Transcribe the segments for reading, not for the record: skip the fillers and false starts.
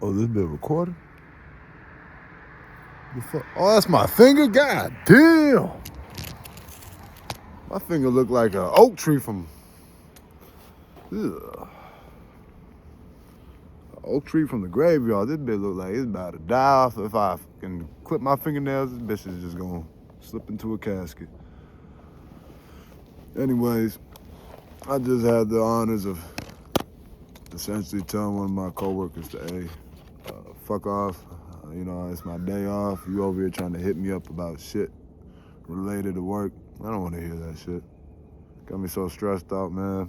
Oh, this been recording? Oh, that's my finger? God damn. My finger look like an oak tree from... Ugh. An oak tree from the graveyard. This bitch look like it's about to die off. If I can clip my fingernails, this bitch is just gonna slip into a casket. Anyways, I just had the honors of essentially telling one of my coworkers to, hey, fuck off. It's my day off. You over here trying to hit me up about shit related to work. I don't want to hear that shit. Got me so stressed out, man.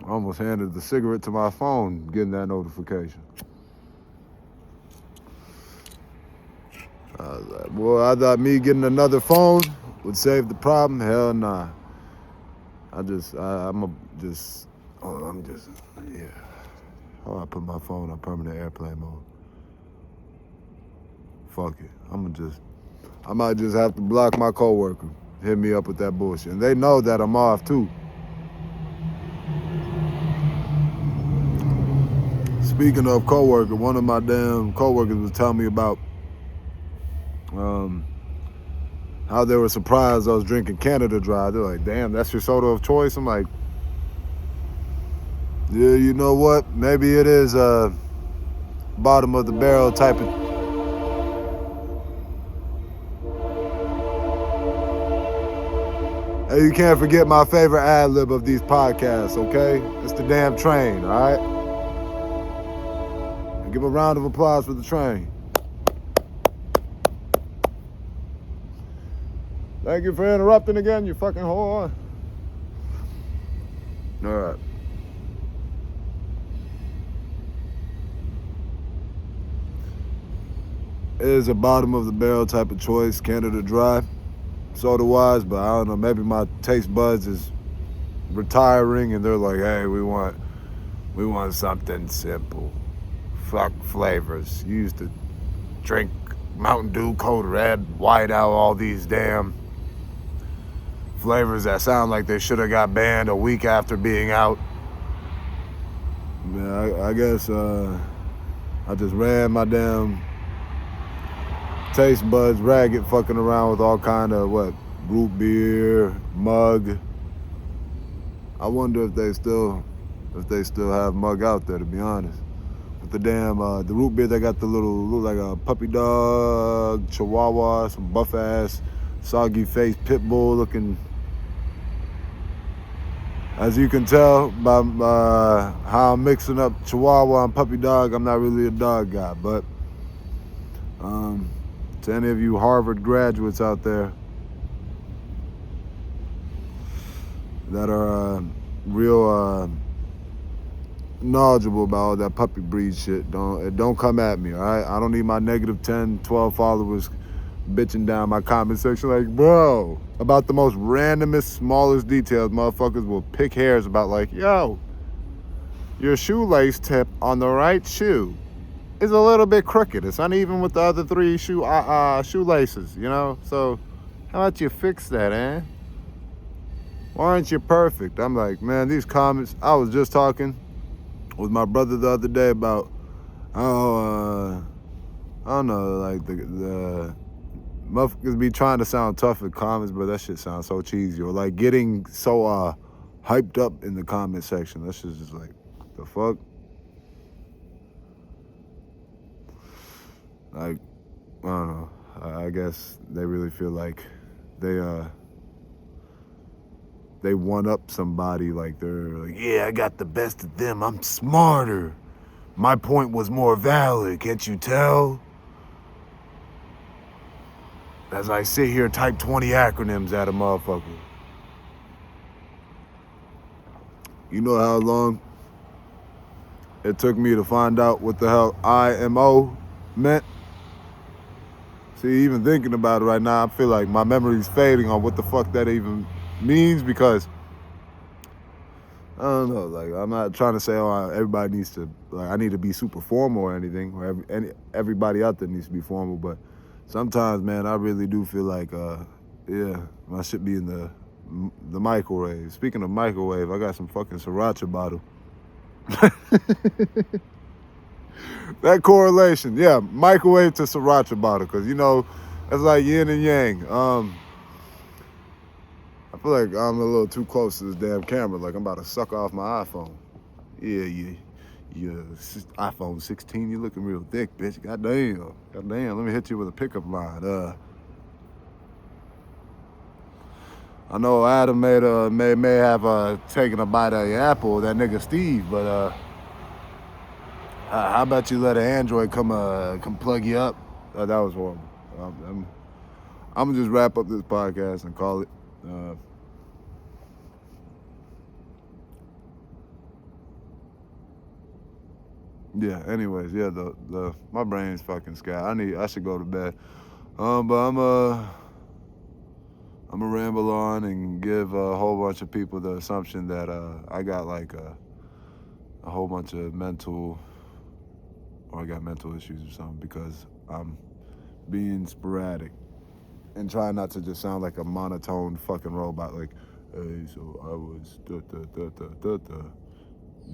I almost handed the cigarette to my phone getting that notification. I was like, boy, I thought me getting another phone would save the problem. Hell nah. Yeah. Oh, I put my phone on permanent airplane mode. Fuck it. I might just have to block my coworker. Hit me up with that bullshit. And they know that I'm off too. Speaking of coworker, one of my damn coworkers was telling me about how they were surprised I was drinking Canada Dry. They're like, damn, that's your soda of choice? I'm like, yeah, you know what? Maybe it is a bottom of the barrel type of... Hey, you can't forget my favorite ad-lib of these podcasts, okay? It's the damn train, all right? And give a round of applause for the train. Thank you for interrupting again, you fucking whore. All right. It is a bottom of the barrel type of choice, Canada Dry, soda-wise, but I don't know, maybe my taste buds is retiring and they're like, hey, we want something simple. Fuck flavors. You used to drink Mountain Dew, Code Red, White Out, all these damn flavors that sound like they should have got banned a week after being out. Yeah, I guess I just ran my damn taste buds ragged, fucking around with all kind of root beer, mug. I wonder if they still have mug out there, to be honest. With the damn the root beer, they got the look like a puppy dog, chihuahua, some buff ass, soggy face pit bull looking. As you can tell by how I'm mixing up chihuahua and puppy dog, I'm not really a dog guy, but to any of you Harvard graduates out there that are real knowledgeable about all that puppy breed shit, don't come at me, all right? I don't need my negative 10, 12 followers bitching down my comment section like, bro, about the most randomest, smallest details. Motherfuckers will pick hairs about like, yo, your shoelace tip on the right shoe is a little bit crooked. It's uneven with the other three shoelaces, you know? So how about you fix that, eh? Why aren't you perfect? I'm like, man, these comments, I was just talking with my brother the other day about, I don't know, like the motherfuckers be trying to sound tough in comments, but that shit sounds so cheesy. Or like getting so hyped up in the comment section. That shit's just like, the fuck? Like, I don't know. I guess they really feel like they one up somebody, like they're like, yeah, I got the best of them. I'm smarter. My point was more valid. Can't you tell? As I sit here, type 20 acronyms at a motherfucker. You know how long it took me to find out what the hell IMO meant? See, even thinking about it right now, I feel like my memory's fading on what the fuck that even means, because I don't know, like, I'm not trying to say, oh, everybody needs to, like, I need to be super formal or anything, or everybody out there needs to be formal, but sometimes, man, I really do feel like, yeah, I should be in the microwave. Speaking of microwave, I got some fucking sriracha bottle. That correlation, yeah, microwave to sriracha bottle, because, you know, it's like yin and yang. I feel like I'm a little too close to this damn camera, like I'm about to suck off my iPhone. Yeah, your iPhone 16, you looking real thick, bitch. Goddamn. Goddamn, let me hit you with a pickup line. I know Adam may have taken a bite of your apple, that nigga Steve, but how about you let an Android come plug you up? That was horrible. I'm gonna just wrap up this podcast and call it. Yeah. Anyways, yeah. The my brain's fucking scattered. I should go to bed. But I'm gonna ramble on and give a whole bunch of people the assumption that I got like a whole bunch of I got mental issues or something, because I'm being sporadic and trying not to just sound like a monotone fucking robot. Like, hey, so I was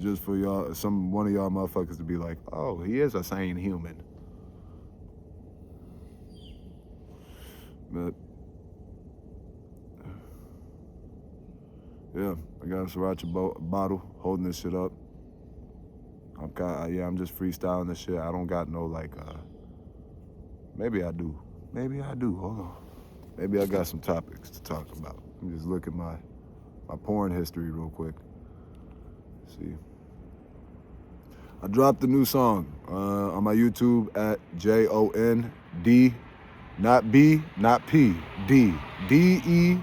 just for y'all, one of y'all motherfuckers to be like, oh, he is a sane human. But yeah, I got a sriracha bottle holding this shit up. I'm just freestyling this shit. I don't got no like. Maybe I do. Hold on. Maybe I got some topics to talk about. Let me just look at my porn history real quick. Let's see. I dropped a new song on my YouTube at JOND, not B, not P, D, DEMUSICK,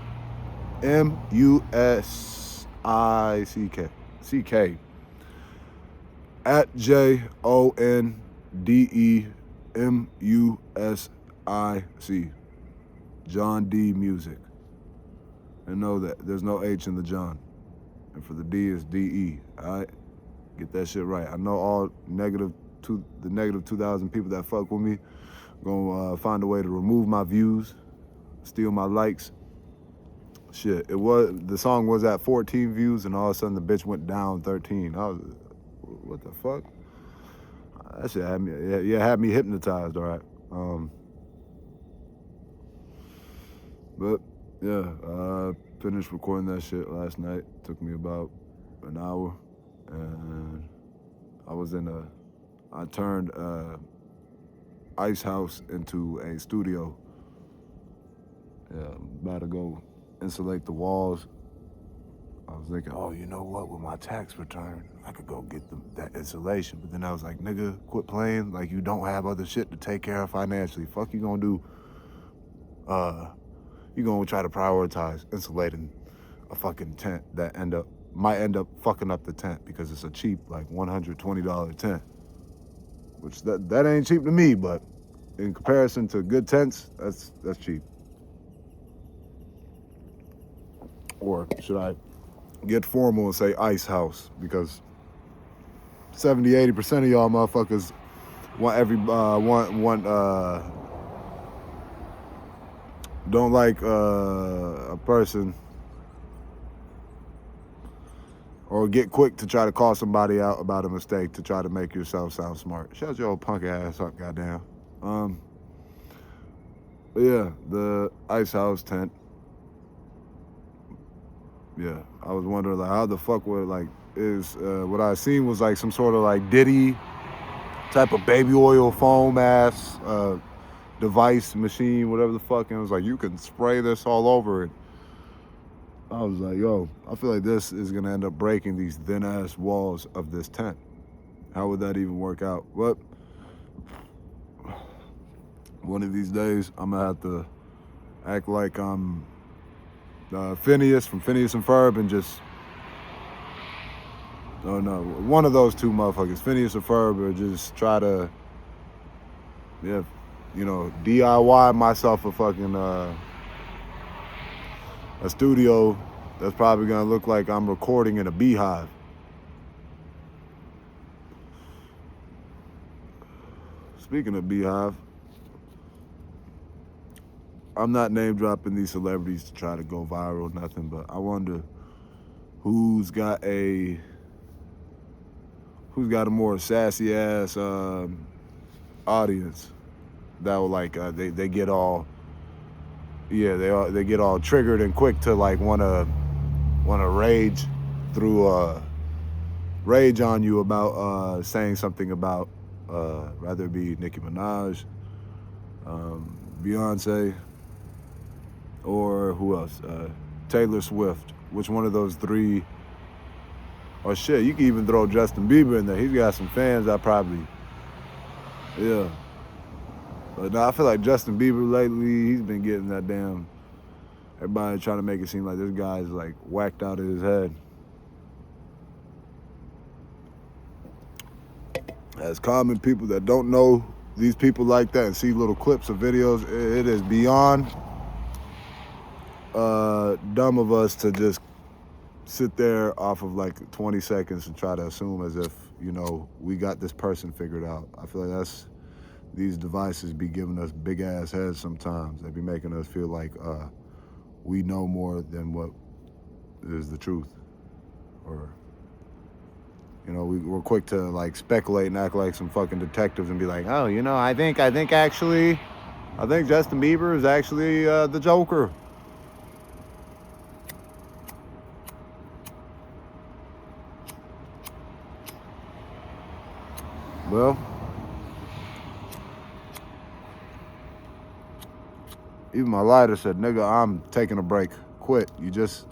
at JONDEMUSIC, John D Music. And know that there's no H in the John, and for the D is DE. All right, get that shit right. I know all negative 2,000 people that fuck with me gonna find a way to remove my views, steal my likes. Shit, the song was at 14 views, and all of a sudden the bitch went down 13. I was, what the fuck? That shit had me hypnotized. All right. But yeah, finished recording that shit last night. Took me about an hour, and I turned Ice House into a studio. Yeah, I'm about to go insulate the walls. I was thinking, oh, you know what? With my tax return, I could go get that insulation. But then I was like, nigga, quit playing like you don't have other shit to take care of financially. Fuck you gonna do? You gonna try to prioritize insulating a fucking tent that might end up fucking up the tent because it's a cheap, like $120 tent. Which that ain't cheap to me, but in comparison to good tents, that's cheap. Or should I get formal and say Ice House? Because 70-80% of y'all motherfuckers don't like a person, or get quick to try to call somebody out about a mistake to try to make yourself sound smart. Shut your old punk ass up, goddamn. But yeah, the Ice House tent. Yeah, I was wondering like how the fuck would what I seen was like some sort of like Diddy type of baby oil foam ass device, machine, whatever the fuck, and it was like you can spray this all over it. I was like, yo, I feel like this is gonna end up breaking these thin ass walls of this tent. How would that even work out? But one of these days I'm gonna have to act like I'm Phineas from Phineas and Ferb, and just one of those two motherfuckers, Phineas or Ferb, or just try to DIY myself a fucking a studio that's probably gonna look like I'm recording in a beehive. Speaking of beehive, I'm not name dropping these celebrities to try to go viral, nothing, but I wonder who's got a who's got a more sassy ass audience that will like they get all they get all triggered and quick to like wanna rage through rage on you about saying something about rather it be Nicki Minaj, Beyonce, or who else? Taylor Swift. Which one of those three? Or shit, you can even throw Justin Bieber in there. He's got some fans that probably, yeah. But no, I feel like Justin Bieber lately, he's been getting that damn, everybody trying to make it seem like this guy's like whacked out of his head. As common people that don't know these people like that and see little clips of videos, it is beyond dumb of us to just sit there off of like 20 seconds and try to assume as if, you know, we got this person figured out. I feel like these devices be giving us big ass heads sometimes. They be making us feel like we know more than what is the truth. Or, you know, we're quick to like speculate and act like some fucking detectives and be like, oh, you know, I think Justin Bieber is actually the Joker. Well, even my lighter said, nigga, I'm taking a break. Quit. You just...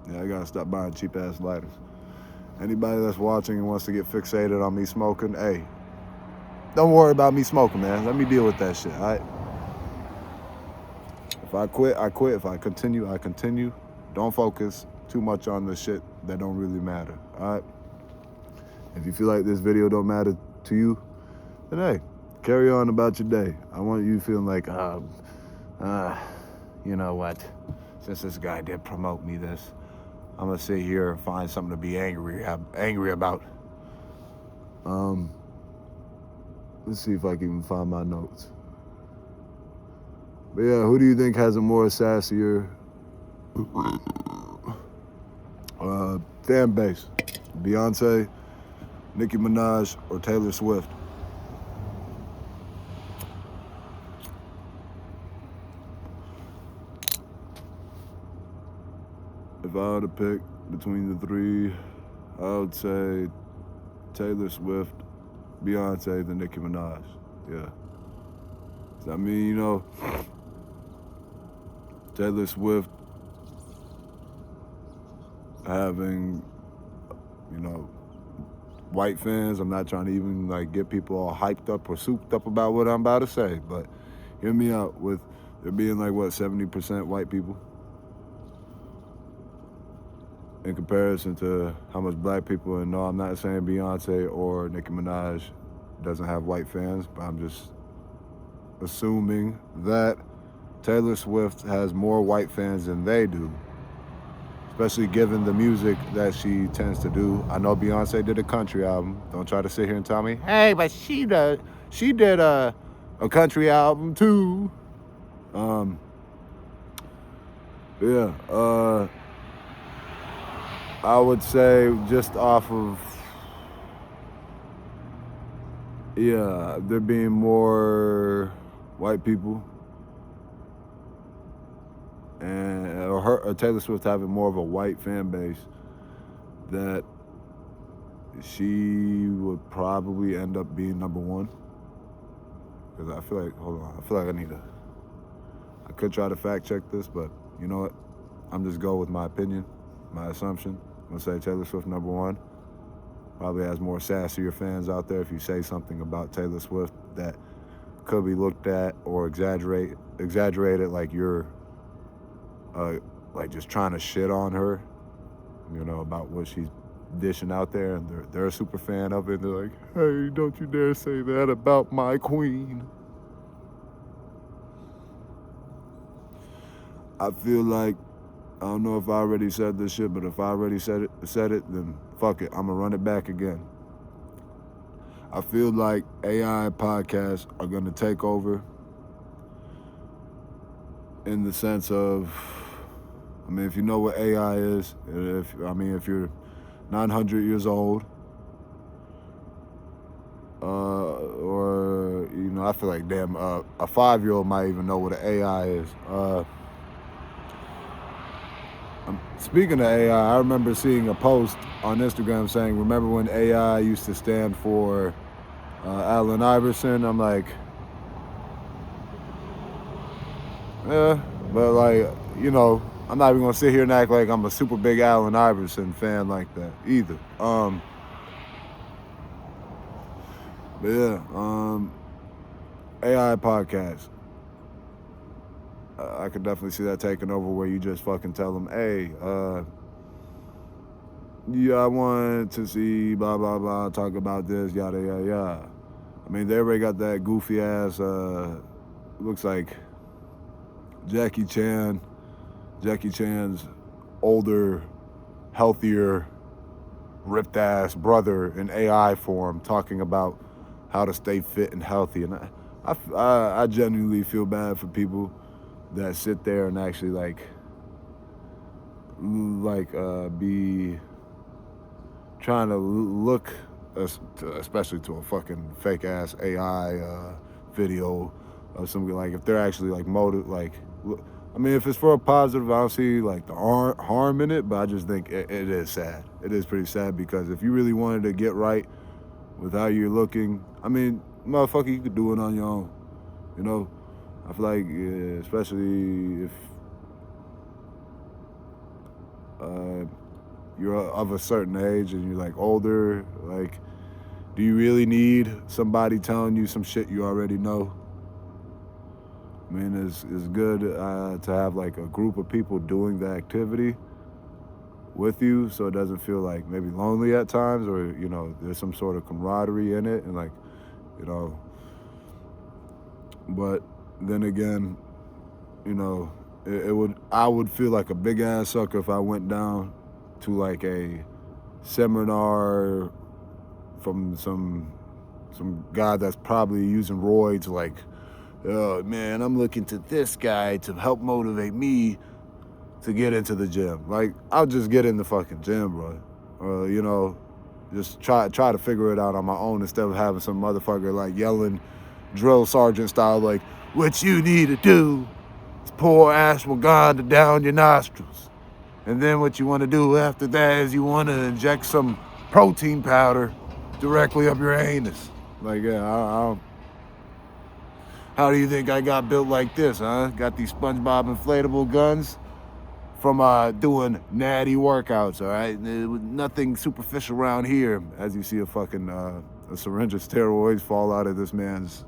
Yeah, I gotta stop buying cheap ass lighters. Anybody that's watching and wants to get fixated on me smoking, hey, don't worry about me smoking, man. Let me deal with that shit, all right? If I quit, I quit. If I continue, I continue. Don't focus too much on the shit that don't really matter, all right? If you feel like this video don't matter to you, then hey, carry on about your day. I want you feeling like, you know what? Since this guy did promote me this, I'm gonna sit here and find something to be angry about. Let's see if I can even find my notes. But yeah, who do you think has a more sassier fan base? Beyonce, Nicki Minaj, or Taylor Swift? If I were to pick between the three, I would say Taylor Swift, Beyonce, then Nicki Minaj. Yeah. So, I mean, you know, Taylor Swift having, you know, white fans. I'm not trying to even like get people all hyped up or souped up about what I'm about to say, but hear me out with there being like what 70% white people in comparison to how much black people. And no, I'm not saying Beyonce or Nicki Minaj doesn't have white fans, but I'm just assuming that Taylor Swift has more white fans than they do, especially given the music that she tends to do. I know Beyonce did a country album. Don't try to sit here and tell me, hey, but she did a country album too. Yeah. I would say just off of, yeah, there being more white people and or Taylor Swift having more of a white fan base, that she would probably end up being number one. Because I feel like, hold on, I feel like I could try to fact check this, but you know what? I'm just go with my opinion, my assumption. I'm gonna say Taylor Swift number one. Probably has more sassier fans out there if you say something about Taylor Swift that could be looked at or exaggerated like you're like just trying to shit on her, you know, about what she's dishing out there, and they're a super fan of it. They're like, hey, don't you dare say that about my queen. I feel like, I don't know if I already said this shit, but if I already said it, then fuck it, I'm gonna run it back again. I feel like AI podcasts are gonna take over in the sense of, I mean, if you know what AI is, if you're 900 years old. Or, I feel like, damn, a 5-year-old might even know what an AI is. Speaking of AI, I remember seeing a post on Instagram saying, remember when AI used to stand for Allen Iverson? I'm like, yeah, but like, I'm not even gonna sit here and act like I'm a super big Allen Iverson fan like that either. But yeah, AI podcast. I could definitely see that taking over where you just fucking tell them, hey, yeah, I want to see blah, blah, blah, talk about this, yada, yada, yada. I mean, they already got that goofy ass, looks like Jackie Chan's older, healthier, ripped ass brother in AI form talking about how to stay fit and healthy. And I genuinely feel bad for people that sit there and actually be trying to look, especially to a fucking fake ass AI video of something, like if they're actually like I mean, if it's for a positive, I don't see like the harm in it, but I just think it is sad. It is pretty sad, because if you really wanted to get right with how you're looking, I mean, motherfucker, you could do it on your own. I feel like, especially if you're of a certain age and you're like older, like, do you really need somebody telling you some shit you already know? I mean, it's good to have like a group of people doing the activity with you, so it doesn't feel like maybe lonely at times, or there's some sort of camaraderie in it, and but then again, I would feel like a big ass sucker if I went down to like a seminar from some guy that's probably using roids, like, oh man, I'm looking to this guy to help motivate me to get into the gym. Like, I'll just get in the fucking gym, bro. Just try to figure it out on my own, instead of having some motherfucker like yelling drill sergeant style, like, what you need to do is pour ashwagandha down your nostrils. And then what you want to do after that is you want to inject some protein powder directly up your anus. Like, yeah, how do you think I got built like this, huh? Got these SpongeBob inflatable guns from doing natty workouts, all right? Nothing superficial around here, as you see a fucking a syringe of steroids fall out of this man's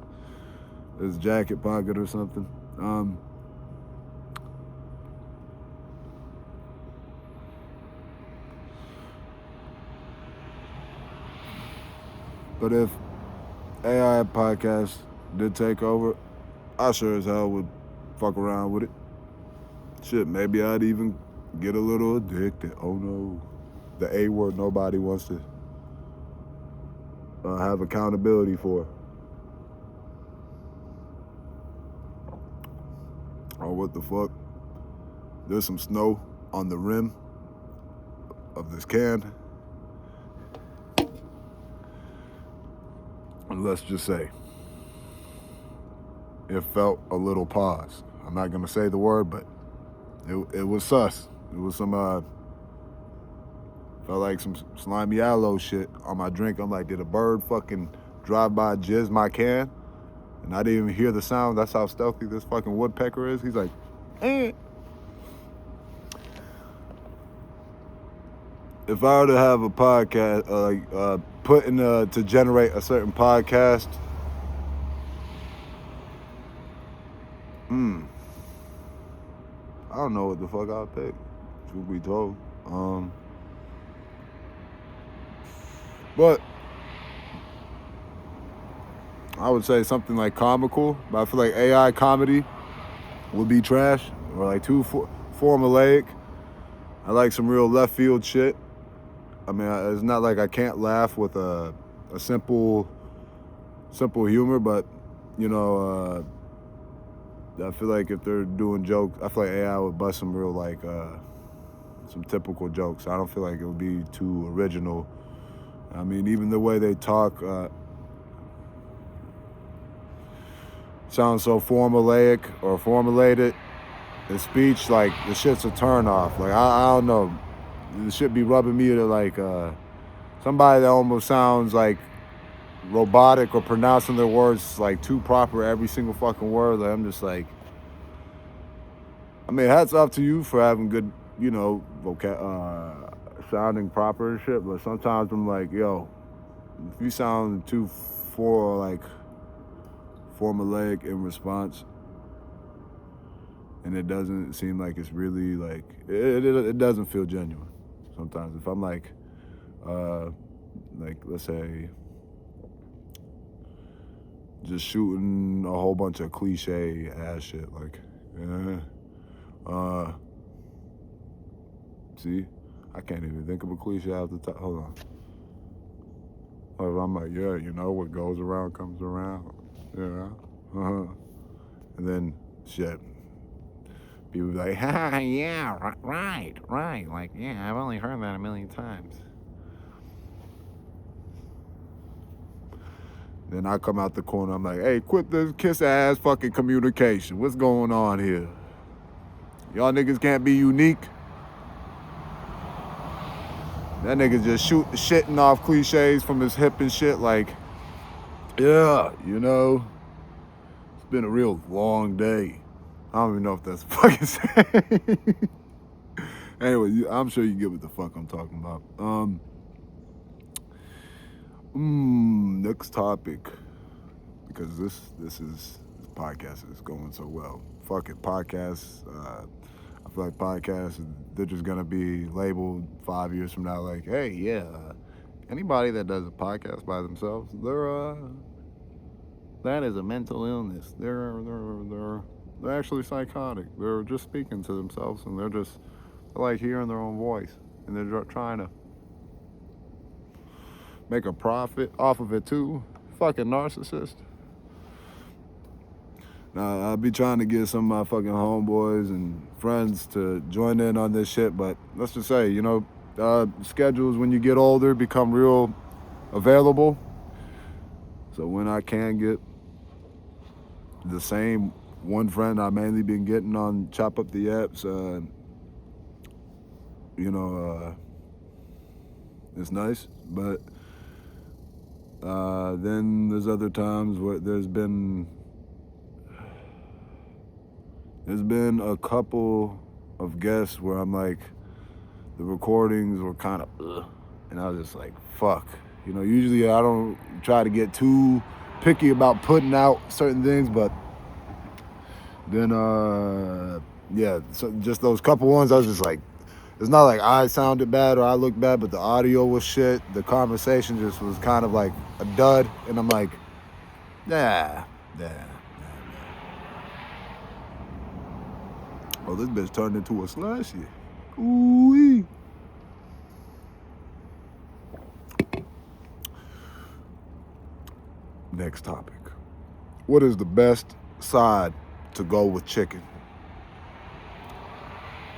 jacket pocket or something. But if AI podcasts did take over, I sure as hell would fuck around with it. Shit, maybe I'd even get a little addicted. Oh no. The A word nobody wants to have accountability for. Oh, what the fuck? There's some snow on the rim of this can. And let's just say, it felt a little pause. I'm not gonna say the word, but it was sus. It was some felt like some slimy aloe shit on my drink. I'm like, did a bird fucking drive by jizz my can? And I didn't even hear the sound. That's how stealthy this fucking woodpecker is. He's like, eh. If I were to have a podcast, put in to generate a certain podcast, I don't know what the fuck I'll pick, truth be told. But I would say something like comical, but I feel like AI comedy would be trash, or like too formulaic. I like some real left field shit. I mean, it's not like I can't laugh with a simple humor, but I feel like if they're doing jokes, I feel like AI would bust some real some typical jokes. I don't feel like it would be too original. I mean, even the way they talk sounds so formulaic or formulated. The speech, like, the shit's a turn off. Like, I don't know. The shit be rubbing me to, like, somebody that almost sounds like robotic or pronouncing their words like too proper every single fucking word. Like, I'm just like, I mean, hats off to you for having good, you know, sounding proper and shit. But sometimes I'm like, yo, if you sound too formulaic in response, and it doesn't seem like it's really like it doesn't feel genuine. Sometimes if I'm like let's say just shooting a whole bunch of cliche ass shit, like, see, I can't even think of a cliche off the top. Hold on. Or I'm like, yeah, you know, what goes around comes around. Yeah. And then shit. People be like, ha, yeah, right. Like, yeah, I've only heard that a million times. Then I come out the corner, I'm like, hey, quit this kiss ass fucking communication. What's going on here? Y'all niggas can't be unique. That nigga just shitting off cliches from his hip and shit, like, yeah, you know, it's been a real long day. I don't even know if that's fucking saying. Anyway, I'm sure you get what the fuck I'm talking about. Next topic, because this podcast is going so well. Fuck it, podcasts. I feel like podcasts, they're just gonna be labeled 5 years from now, like, hey, yeah, anybody that does a podcast by themselves, that is a mental illness. They're actually psychotic. They're just speaking to themselves, and they're like hearing their own voice, and they're trying to make a profit off of it too. Fucking narcissist. Now, I'll be trying to get some of my fucking homeboys and friends to join in on this shit, but let's just say, you know, schedules when you get older become real available. So when I can get the same one friend I mainly been getting on Chop Up The Yaps, you know, it's nice, but then there's other times where there's been a couple of guests where I'm like, the recordings were kind of and I was just like, fuck. You know, usually I don't try to get too picky about putting out certain things, but then yeah, so just those couple ones, I was just like, it's not like I sounded bad or I looked bad, but the audio was shit. The conversation just was kind of like a dud, and I'm like, nah. Oh, this bitch turned into a slushy. Ooh-wee. Next topic. What is the best side to go with chicken?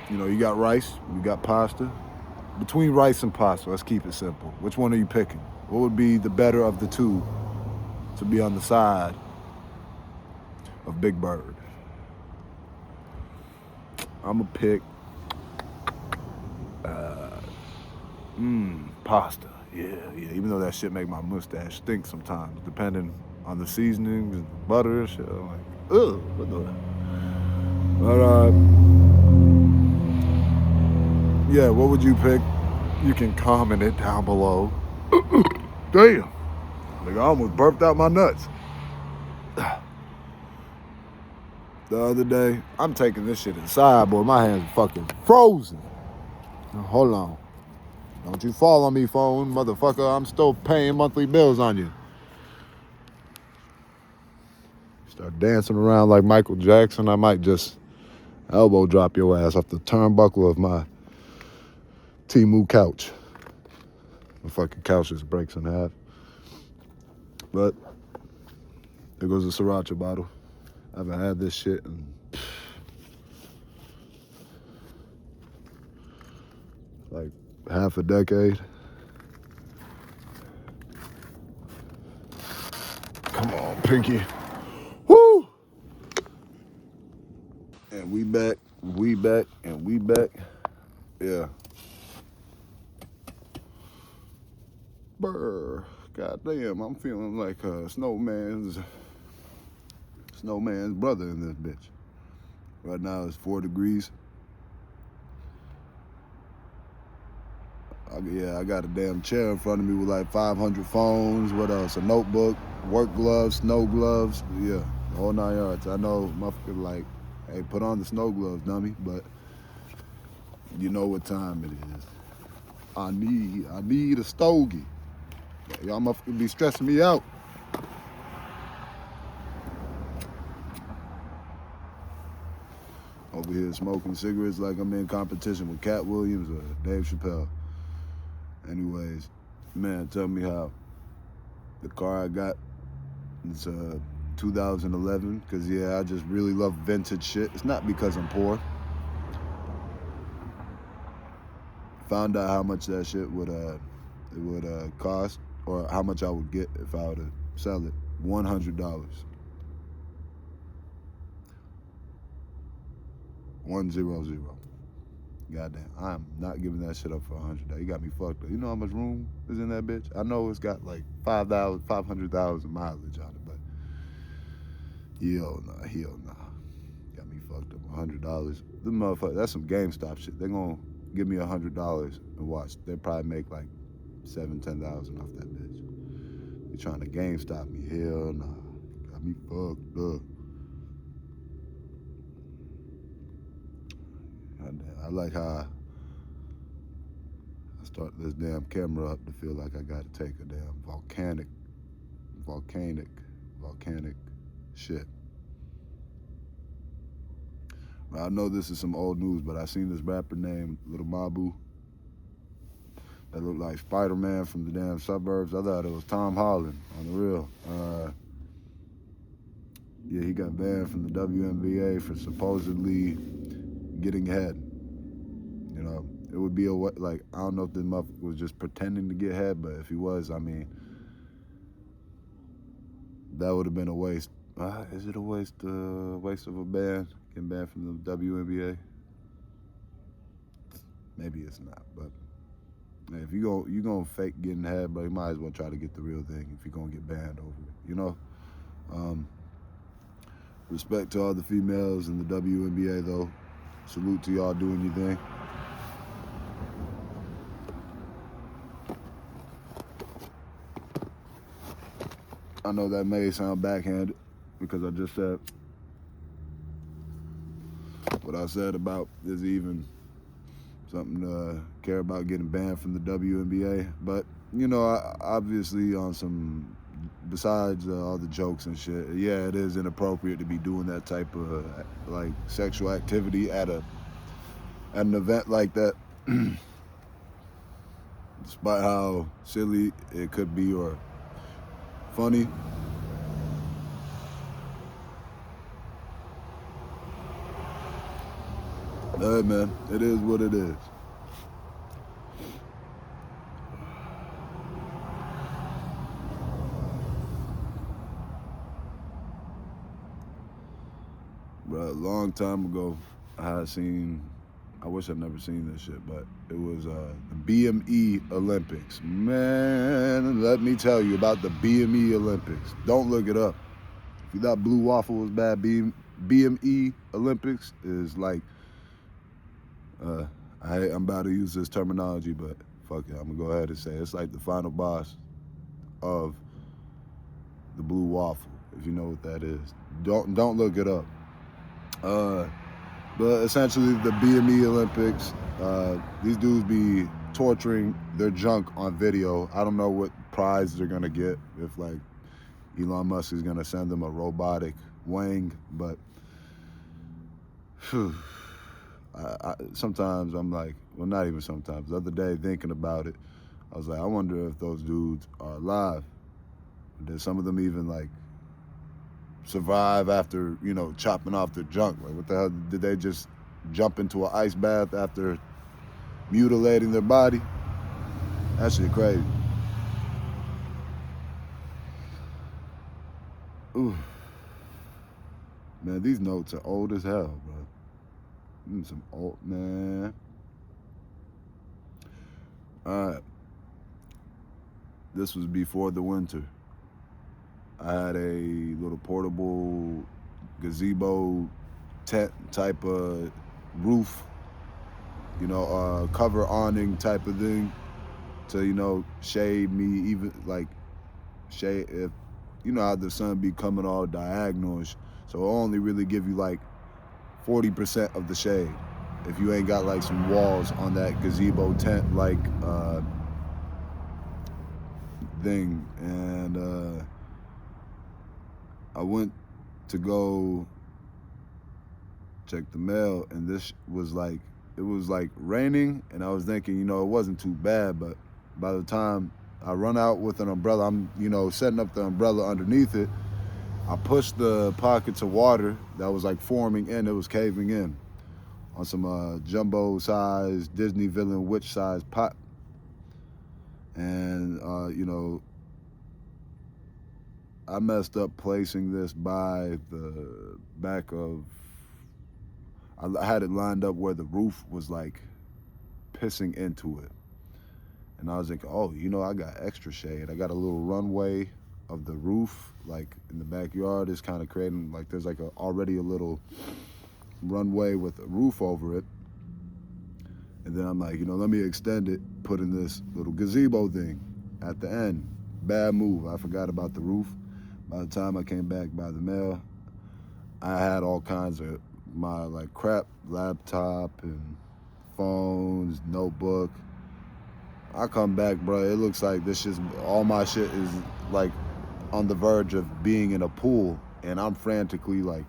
You know, you got rice, you got pasta. Between rice and pasta, let's keep it simple. Which one are you picking? What would be the better of the two to be on the side of Big Bird? I'm gonna pick pasta. Yeah. Even though that shit make my mustache stink sometimes, depending on the seasonings and butter and shit. I'm like, ugh, what the? But yeah, what would you pick? You can comment it down below. Damn, like I almost burped out my nuts. The other day, I'm taking this shit inside, boy. My hands are fucking frozen. Now, hold on. Don't you fall on me, phone, motherfucker. I'm still paying monthly bills on you. Start dancing around like Michael Jackson, I might just elbow drop your ass off the turnbuckle of my Temu couch. The fucking couch just breaks in half. But there goes the sriracha bottle. I haven't had this shit in half a decade. Come on, Pinky. Woo! And we back, and we back. Yeah. Brr. God damn, I'm feeling like Snowman's brother in this bitch. Right now it's 4 degrees. I got a damn chair in front of me with like 500 phones. What else? A notebook, work gloves, snow gloves. Yeah, the whole 9 yards. I know motherfucker like, hey, put on the snow gloves, dummy. But you know what time it is. I need a stogie. Y'all motherfuckers be stressing me out. Over here smoking cigarettes like I'm in competition with Cat Williams or Dave Chappelle. Anyways, man, tell me how the car I got, it's 2011, because yeah, I just really love vintage shit. It's not because I'm poor. Found out how much that shit would cost, or how much I would get if I were to sell it. $100. 100. Goddamn, I'm not giving that shit up for $100. You got me fucked up. You know how much room is in that bitch? I know it's got like 500,000 mileage on it, but hell nah. Got me fucked up. $100. This motherfucker, that's some GameStop shit. They're gonna give me $100 and watch. They probably make like 7,000-10,000 off that bitch. You trying to GameStop me? Hell nah. Got me fucked up. I like how I start this damn camera up to feel like I gotta take a damn volcanic shit. I know this is some old news, but I seen this rapper named Little Mabu that looked like Spider-Man from the damn suburbs. I thought it was Tom Holland on the real. Yeah, he got banned from the WNBA for supposedly getting head. You know, it would be like, I don't know if this motherfucker was just pretending to get head, but if he was, I mean, that would have been a waste. Is it a waste of a ban? Getting banned from the WNBA? Maybe it's not, but hey, if you gonna fake getting head, bro, you might as well try to get the real thing if you're gonna get banned over it, you know? Respect to all the females in the WNBA, though. Salute to y'all doing your thing. I know that may sound backhanded because I just said what I said about is even something to care about getting banned from the WNBA. But, you know, obviously on some, besides all the jokes and shit, yeah, it is inappropriate to be doing that type of like sexual activity at an event like that. Despite how silly it could be or funny. Hey man, it is what it is. But a long time ago, I wish I'd never seen this shit, but it was the BME Olympics. Man, let me tell you about the BME Olympics. Don't look it up. If you thought Blue Waffle was bad, BME Olympics is like, I'm about to use this terminology, but fuck it, I'm gonna go ahead and say it's like the final boss of the Blue Waffle, if you know what that is. Don't look it up. But essentially the BME Olympics, these dudes be torturing their junk on video. I don't know what prize they're gonna get if like Elon Musk is gonna send them a robotic wing, but sometimes I'm like, well, not even sometimes. The other day thinking about it, I was like, I wonder if those dudes are alive. Did some of them even like survive after, you know, chopping off their junk? Like, what the hell, did they just jump into an ice bath after mutilating their body? That shit crazy. Ooh. Man, these notes are old as hell, bro. Some old, man. All right. This was before the winter. I had a little portable gazebo tent type of roof, cover awning type of thing to, shade me, even like shade if how the sun be coming all diagonal, so it'll only really give you like 40% of the shade if you ain't got like some walls on that gazebo tent like thing. And I went to go check the mail, and it was like raining, and I was thinking, it wasn't too bad, but by the time I run out with an umbrella, I'm, setting up the umbrella underneath it. I pushed the pockets of water that was like forming in, it was caving in on some jumbo size Disney villain witch size pot. And, I messed up placing this by the back of, I had it lined up where the roof was like pissing into it. And I was like, oh, I got extra shade. I got a little runway of the roof, like in the backyard. It's kind of creating, like there's like already a little runway with a roof over it. And then I'm like, let me extend it, put in this little gazebo thing at the end. Bad move. I forgot about the roof. By the time I came back by the mail, I had all kinds of my like crap, laptop and phones, notebook. I come back, bro, it looks like all my shit is like on the verge of being in a pool, and I'm frantically like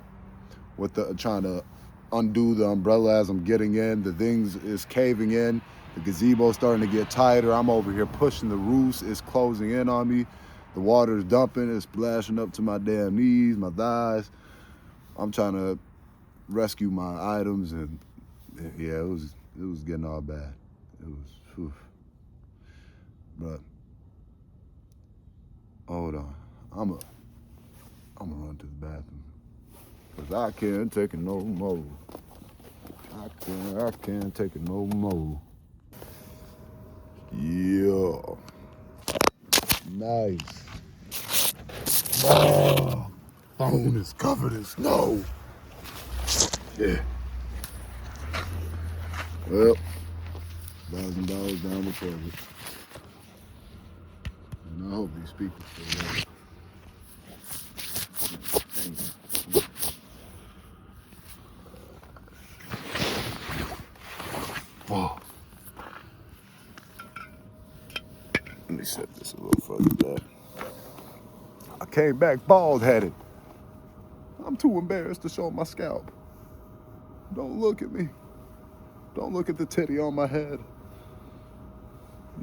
trying to undo the umbrella as I'm getting in. The things is caving in. The gazebo's starting to get tighter. I'm over here pushing the roofs. It's closing in on me. The water's dumping. It's splashing up to my damn knees, my thighs. I'm trying to rescue my items, and yeah, it was getting all bad. It was, whew. But hold on, I'm gonna run to the bathroom because I can't take it no more. I can't take it no more. Yeah, nice. Oh, phone is covered in snow. Yeah. Well, $1,000 down the toilet. And I hope these speakers still work. Oh. Let me set this a little further back. I came back bald-headed. I'm too embarrassed to show my scalp. Don't look at me. Don't look at the titty on my head.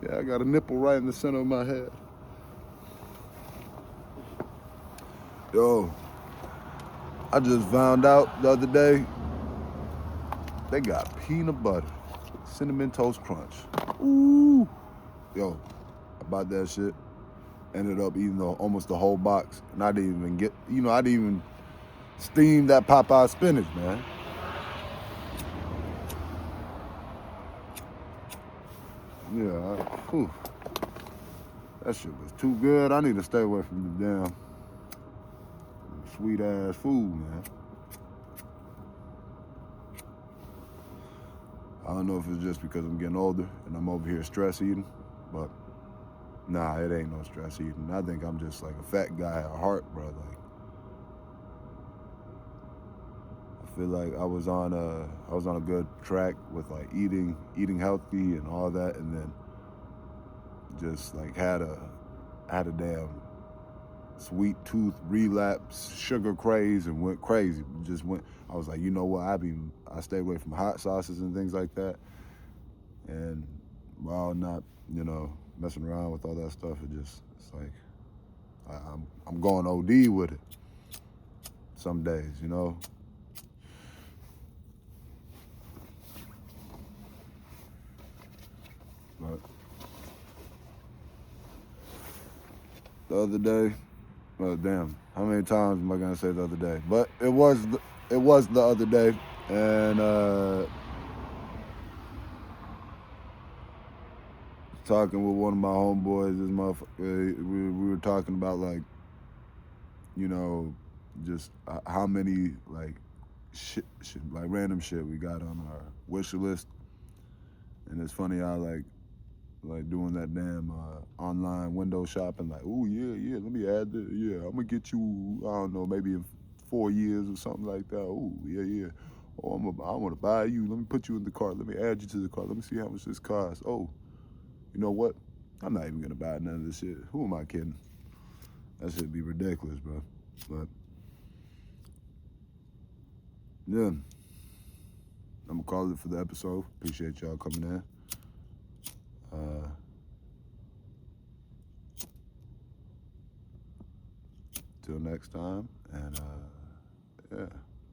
Yeah, I got a nipple right in the center of my head. Yo, I just found out the other day, they got peanut butter, cinnamon toast crunch. Ooh. Yo, I bought that shit. Ended up eating almost the whole box. And I didn't even I didn't even steam that Popeye spinach, man. Yeah, that shit was too good. I need to stay away from the damn sweet ass food, man. I don't know if it's just because I'm getting older and I'm over here stress eating, but nah, it ain't no stress eating. I think I'm just like a fat guy at heart, bro. Like, I feel like I was on a good track with like eating healthy and all that, and then just like had a damn sweet tooth relapse, sugar craze, and went crazy. I was like, you know what? I stay away from hot sauces and things like that. And while not, messing around with all that stuff, it's like I'm going OD with it some days, But the other day. Oh damn! How many times am I gonna say the other day? But it was the other day, and talking with one of my homeboys. This motherfucker, we were talking about like, you know, just how many like shit, like random shit we got on our wish list, and it's funny how like doing that damn online window shopping. Like, oh yeah, let me add this. Yeah, I'm gonna get you. I don't know, maybe in 4 years or something like that. Oh yeah. Oh, I want to buy you. Let me put you in the cart. Let me add you to the cart. Let me see how much this costs. Oh, you know what? I'm not even gonna buy none of this shit. Who am I kidding? That should be ridiculous, bro. But yeah, I'm gonna call it for the episode. Appreciate y'all coming in. Till next time, and yeah.